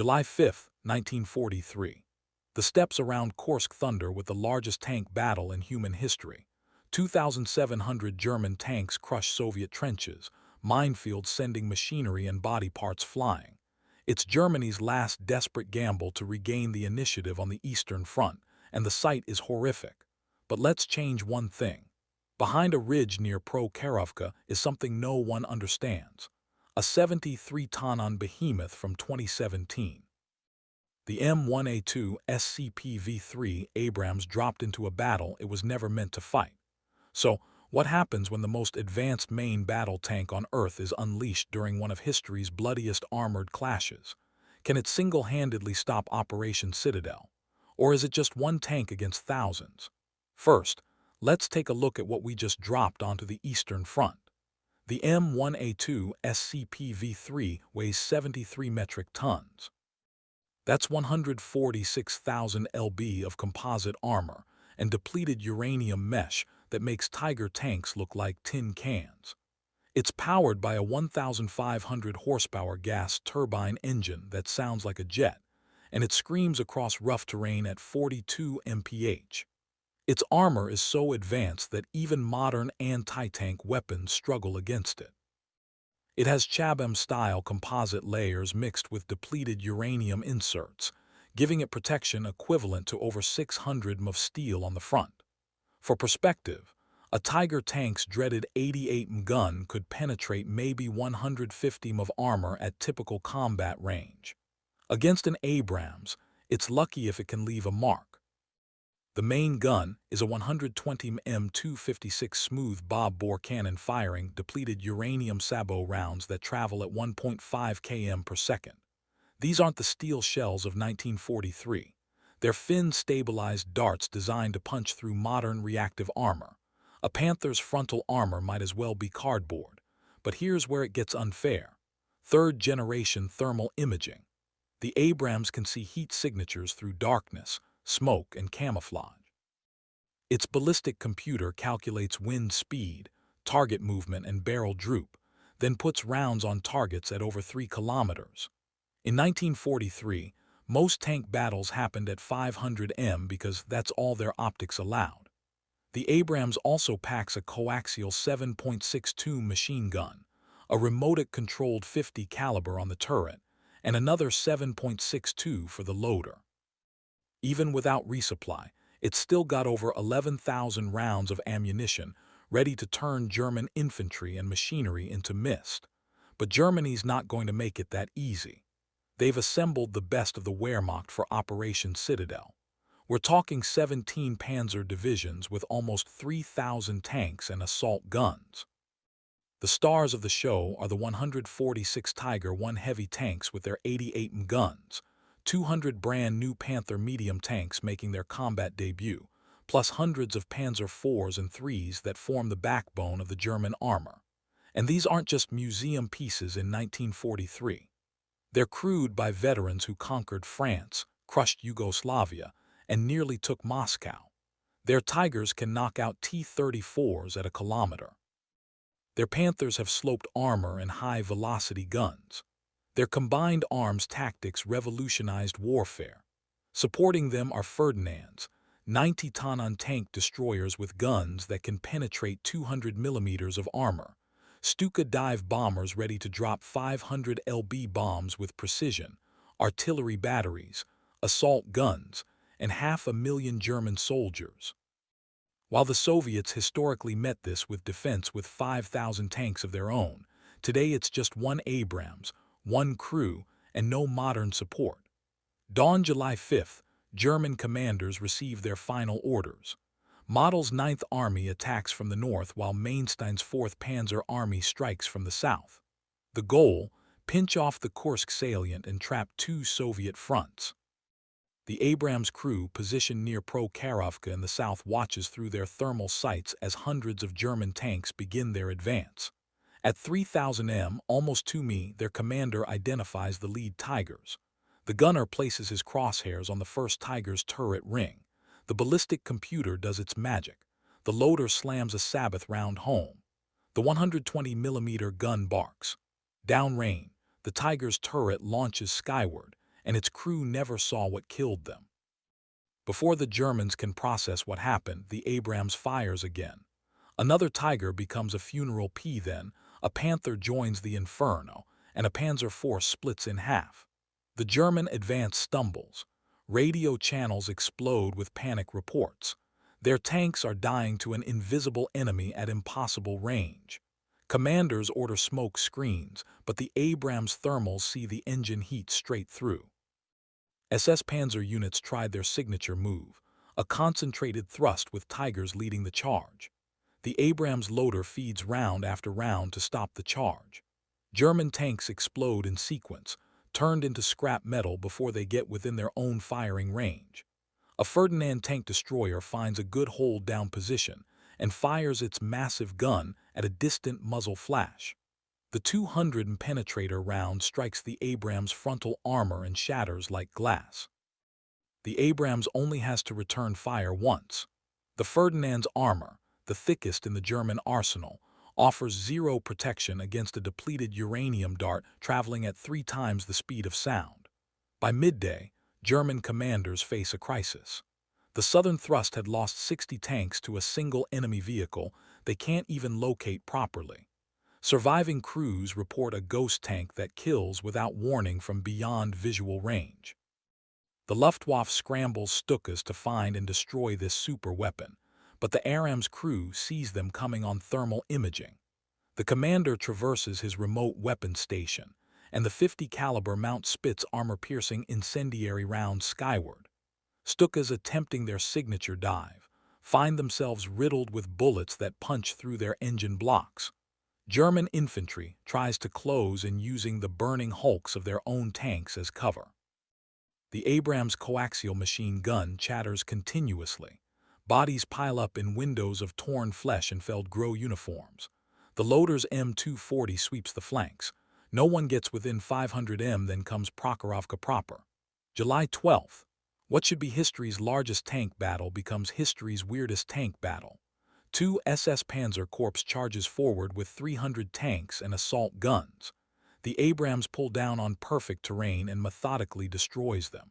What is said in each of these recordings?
July 5, 1943. The steppes around Kursk thunder with the largest tank battle in human history. 2,700 German tanks crush Soviet trenches, minefields sending machinery and body parts flying. It's Germany's last desperate gamble to regain the initiative on the Eastern Front, and the sight is horrific. But let's change one thing. Behind a ridge near Prokhorovka is something no one understands. A 73-ton behemoth from 2017. The M1A2 SCPV-3 Abrams dropped into a battle it was never meant to fight. So, what happens when the most advanced main battle tank on Earth is unleashed during one of history's bloodiest armored clashes? Can it single-handedly stop Operation Citadel? Or is it just one tank against thousands? First, let's take a look at what we just dropped onto the Eastern Front. The M1A2 SCPV-3 weighs 73 metric tons. That's 146,000 lb of composite armor and depleted uranium mesh that makes Tiger tanks look like tin cans. It's powered by a 1,500 horsepower gas turbine engine that sounds like a jet, and it screams across rough terrain at 42 mph. Its armor is so advanced that even modern anti-tank weapons struggle against it. It has Chabam-style composite layers mixed with depleted uranium inserts, giving it protection equivalent to over 600 mm of steel on the front. For perspective, a Tiger tank's dreaded 88 mm gun could penetrate maybe 150 mm of armor at typical combat range. Against an Abrams, it's lucky if it can leave a mark. The main gun is a 120 mm M256 smooth bob-bore cannon firing depleted uranium sabot rounds that travel at 1.5 km per second. These aren't the steel shells of 1943. They're fin-stabilized darts designed to punch through modern reactive armor. A Panther's frontal armor might as well be cardboard. But here's where it gets unfair. Third-generation thermal imaging. The Abrams can see heat signatures through darkness, smoke, and camouflage. Its ballistic computer calculates wind speed, target movement, and barrel droop, then puts rounds on targets at over 3 kilometers. In 1943, most tank battles happened at 500 m because that's all their optics allowed. The Abrams also packs a coaxial 7.62 machine gun, a remote-controlled 50 caliber on the turret, and another 7.62 for the loader. Even without resupply, it's still got over 11,000 rounds of ammunition ready to turn German infantry and machinery into mist. But Germany's not going to make it that easy. They've assembled the best of the Wehrmacht for Operation Citadel. We're talking 17 panzer divisions with almost 3,000 tanks and assault guns. The stars of the show are the 146 Tiger I heavy tanks with their 88 mm guns, 200 brand-new Panther medium tanks making their combat debut, plus hundreds of Panzer IVs and IIIs that form the backbone of the German armor. And these aren't just museum pieces in 1943. They're crewed by veterans who conquered France, crushed Yugoslavia, and nearly took Moscow. Their Tigers can knock out T-34s at a kilometer. Their Panthers have sloped armor and high-velocity guns. Their combined arms tactics revolutionized warfare. Supporting them are Ferdinands, 90-ton tank destroyers with guns that can penetrate 200 millimeters of armor, Stuka dive bombers ready to drop 500 lb bombs with precision, artillery batteries, assault guns, and 500,000 German soldiers. While the Soviets historically met this with defense with 5,000 tanks of their own, today it's just one Abrams, one crew, and no modern support. Dawn July 5th, German commanders receive their final orders. Model's 9th Army attacks from the north while Manstein's 4th Panzer Army strikes from the south. The goal: pinch off the Kursk salient and trap 2 Soviet fronts. The Abrams crew positioned near Prokhorovka in the south watches through their thermal sights as hundreds of German tanks begin their advance. At 3,000 m, almost to me, their commander identifies the lead Tigers. The gunner places his crosshairs on the first Tiger's turret ring. The ballistic computer does its magic. The loader slams a Sabbath round home. The 120mm gun barks. Downrange, the Tiger's turret launches skyward, and its crew never saw what killed them. Before the Germans can process what happened, the Abrams fires again. Another Tiger becomes a funeral pea then, a Panther joins the Inferno, and a Panzer force splits in half. The German advance stumbles. Radio channels explode with panic reports. Their tanks are dying to an invisible enemy at impossible range. Commanders order smoke screens, but the Abrams thermals see the engine heat straight through. SS Panzer units tried their signature move, a concentrated thrust with Tigers leading the charge. The Abrams loader feeds round after round to stop the charge. German tanks explode in sequence, turned into scrap metal before they get within their own firing range. A Ferdinand tank destroyer finds a good hold-down position and fires its massive gun at a distant muzzle flash. The 200 penetrator round strikes the Abrams frontal armor and shatters like glass. The Abrams only has to return fire once. The Ferdinand's armor, the thickest in the German arsenal, offers zero protection against a depleted uranium dart traveling at 3 times the speed of sound. By midday, German commanders face a crisis. The Southern Thrust had lost 60 tanks to a single enemy vehicle they can't even locate properly. Surviving crews report a ghost tank that kills without warning from beyond visual range. The Luftwaffe scrambles Stukas to find and destroy this super weapon, but the Abrams crew sees them coming on thermal imaging. The commander traverses his remote weapons station, and the 50 caliber mounts Spitz armor-piercing incendiary rounds skyward. Stukas attempting their signature dive find themselves riddled with bullets that punch through their engine blocks. German infantry tries to close in using the burning hulks of their own tanks as cover. The Abrams coaxial machine gun chatters continuously. Bodies pile up in windows of torn flesh and Feldgrau uniforms. The loader's M240 sweeps the flanks. No one gets within 500 m, then comes Prokhorovka proper. July 12th. What should be history's largest tank battle becomes history's weirdest tank battle. 2 SS Panzer Corps charges forward with 300 tanks and assault guns. The Abrams pull down on perfect terrain and methodically destroys them.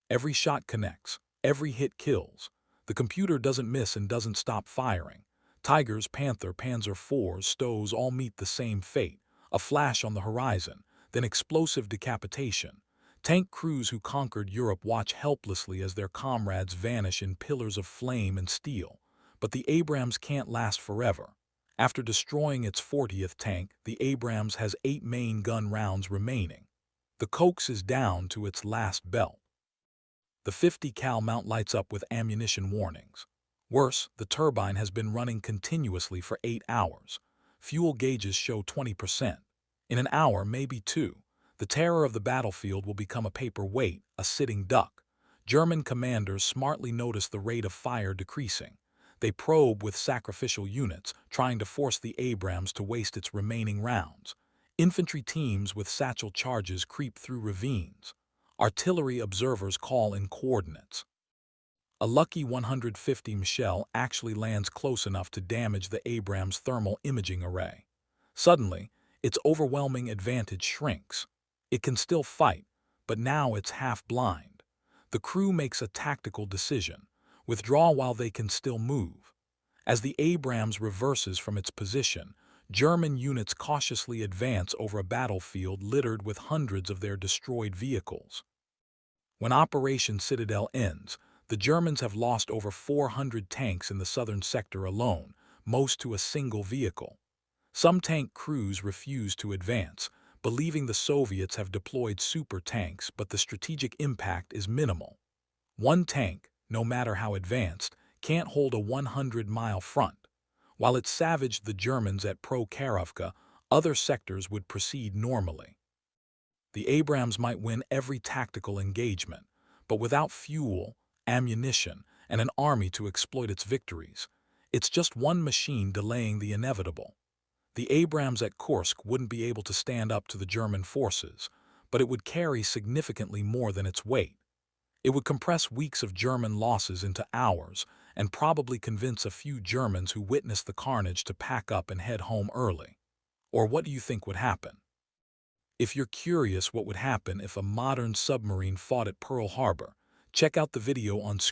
Every shot connects. Every hit kills. The computer doesn't miss and doesn't stop firing. Tigers, Panther, Panzer IVs, Stows all meet the same fate. A flash on the horizon, then explosive decapitation. Tank crews who conquered Europe watch helplessly as their comrades vanish in pillars of flame and steel. But the Abrams can't last forever. After destroying its 40th tank, the Abrams has 8 main gun rounds remaining. The Kursk is down to its last belt. The 50 cal mount lights up with ammunition warnings. Worse, the turbine has been running continuously for 8 hours. Fuel gauges show 20%. In an hour, maybe 2. The terror of the battlefield will become a paper weight, a sitting duck. German commanders smartly notice the rate of fire decreasing. They probe with sacrificial units, trying to force the Abrams to waste its remaining rounds. Infantry teams with satchel charges creep through ravines. Artillery observers call in coordinates. A lucky 150 shell actually lands close enough to damage the Abrams thermal imaging array. Suddenly, its overwhelming advantage shrinks. It can still fight, but now it's half blind. The crew makes a tactical decision: withdraw while they can still move. As the Abrams reverses from its position, German units cautiously advance over a battlefield littered with hundreds of their destroyed vehicles. When Operation Citadel ends, the Germans have lost over 400 tanks in the southern sector alone, most to a single vehicle. Some tank crews refuse to advance, believing the Soviets have deployed super tanks, but the strategic impact is minimal. One tank, no matter how advanced, can't hold a 100-mile front. While it savaged the Germans at Prokhorovka, other sectors would proceed normally. The Abrams might win every tactical engagement, but without fuel, ammunition, and an army to exploit its victories, it's just one machine delaying the inevitable. The Abrams at Kursk wouldn't be able to stand up to the German forces, but it would carry significantly more than its weight. It would compress weeks of German losses into hours and probably convince a few Germans who witnessed the carnage to pack up and head home early. Or what do you think would happen? If you're curious what would happen if a modern submarine fought at Pearl Harbor, check out the video on screen.